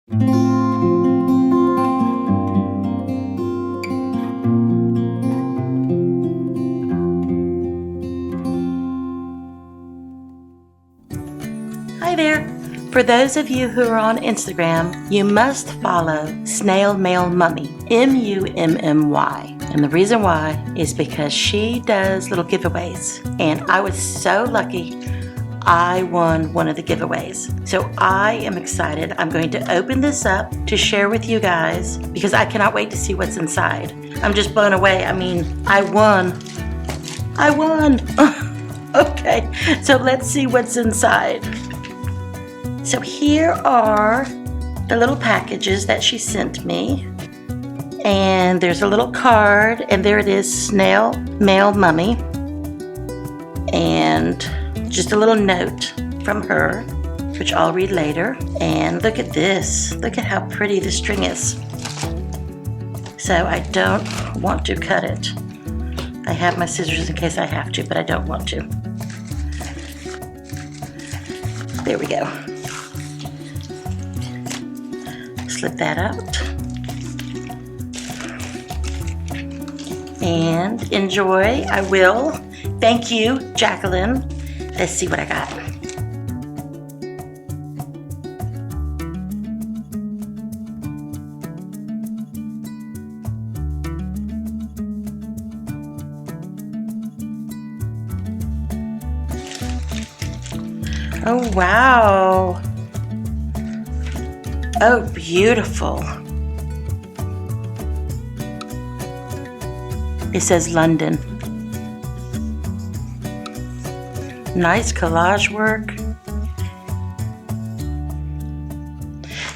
Hi there! For those of you who are on Instagram, you must follow snailmailmummy, M-U-M-M-Y. And the reason why is because she does little giveaways. And I was so lucky I won one of the giveaways. So I am excited. I'm going to open this up to share with you guys because I cannot wait to see what's inside. I'm just blown away. I mean, I won. Okay, so let's see what's inside. So here are the little packages that she sent me. And there's a little card, and there it is, Snail Mail Mummy. And just a little note from her, which I'll read later. And look at this. Look at how pretty the string is. So I don't want to cut it. I have my scissors in case I have to, but I don't want to. There we go. Slip that out. And enjoy. I will. Thank you, Jacqueline. Let's see what I got. Oh, wow. Oh, beautiful. It says London. Nice collage work.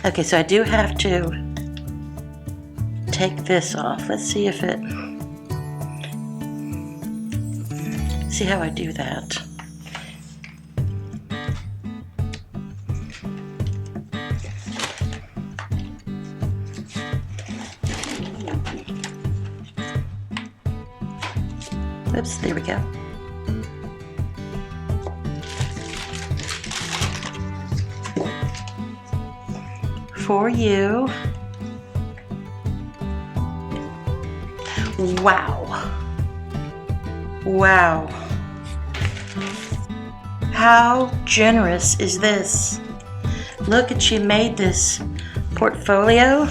Okay, so I do have to take this off. Let's see if it... See how I do that. Oops, there we go. For you. Wow. Wow. How generous is this? Look at, she made this portfolio.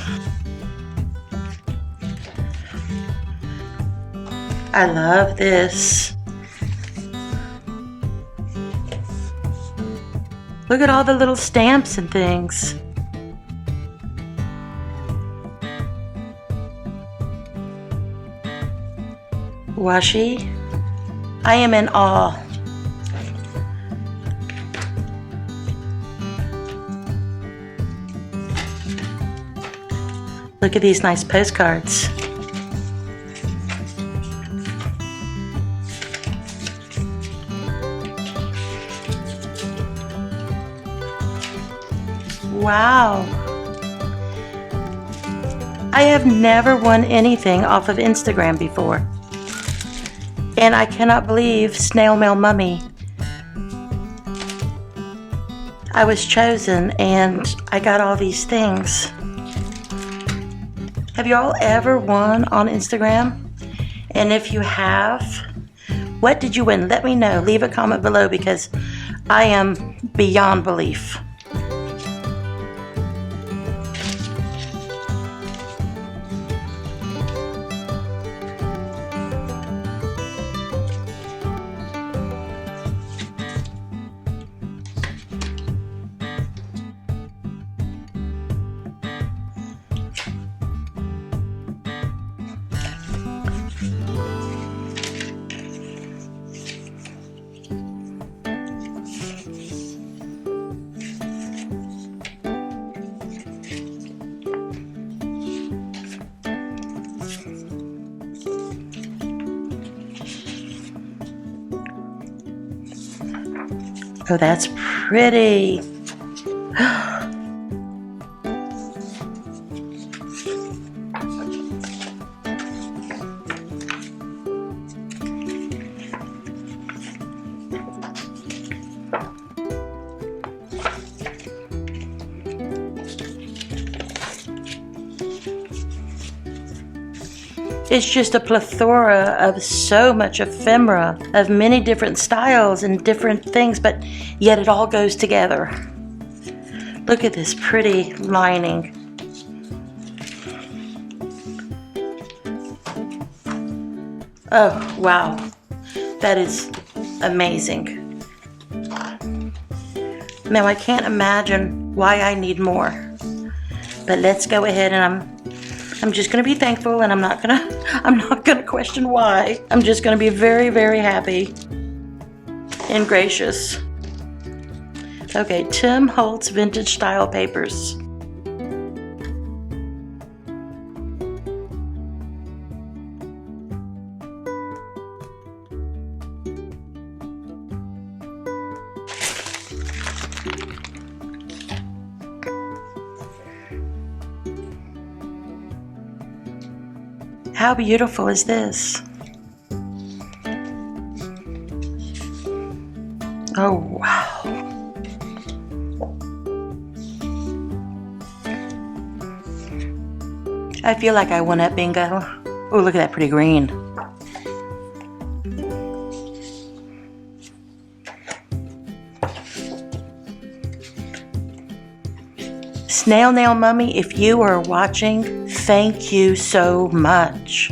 I love this. Look at all the little stamps and things. Washi. I am in awe. Look at these nice postcards. Wow. I have never won anything off of Instagram before. And I cannot believe Snail Mail Mummy. I was chosen and I got all these things. Have you all ever won on Instagram? And if you have, what did you win? Let me know. Leave a comment below because I am beyond belief. Oh, that's pretty. It's just a plethora of so much ephemera, of many different styles and different things, but yet it all goes together. Look at this pretty lining. Oh, wow. That is amazing. Now, I can't imagine why I need more. But let's go ahead, and I'm just going to be thankful, and I'm not going to question why. I'm just going to be very, very happy and gracious. Okay, Tim Holtz Vintage Style Papers. How beautiful is this? Oh, wow. I feel like I won at bingo. Oh, look at that pretty green. Snail Nail Mummy, if you are watching, thank you so much.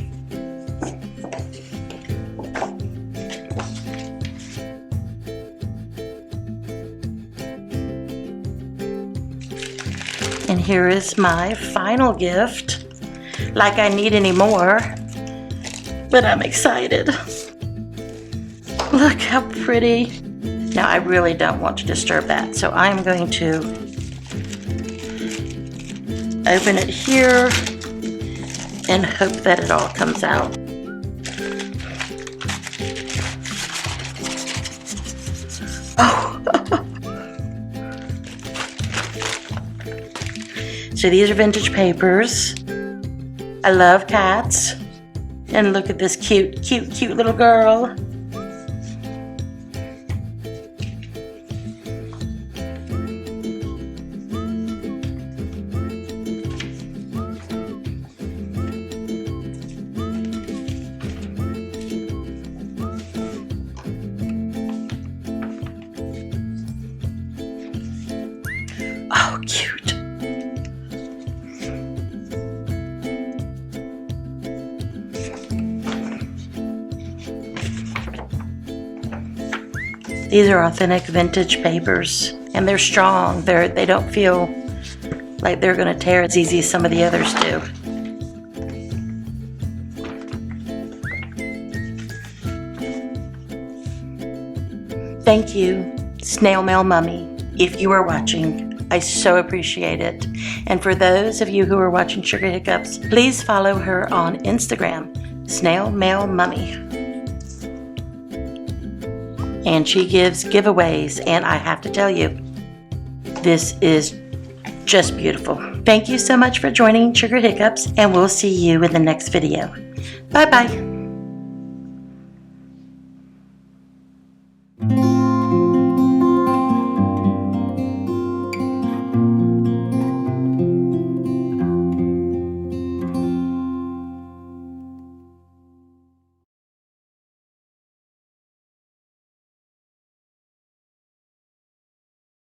And here is my final gift. Like I need any more, but I'm excited. Look how pretty. Now I really don't want to disturb that, so I'm going to open it here and hope that it all comes out. Oh. So these are vintage papers. I love cats. And look at this cute, cute, cute little girl. Oh, cute. These are authentic vintage papers, and they're strong. They don't feel like they're going to tear as easy as some of the others do. Thank you, Snail Mail Mummy. If you are watching, I so appreciate it. And for those of you who are watching Sugar Hiccups, please follow her on Instagram, Snail Mail Mummy. And she gives giveaways, and I have to tell you, this is just beautiful. Thank you so much for joining Sugar Hiccups, and we'll see you in the next video. Bye-bye.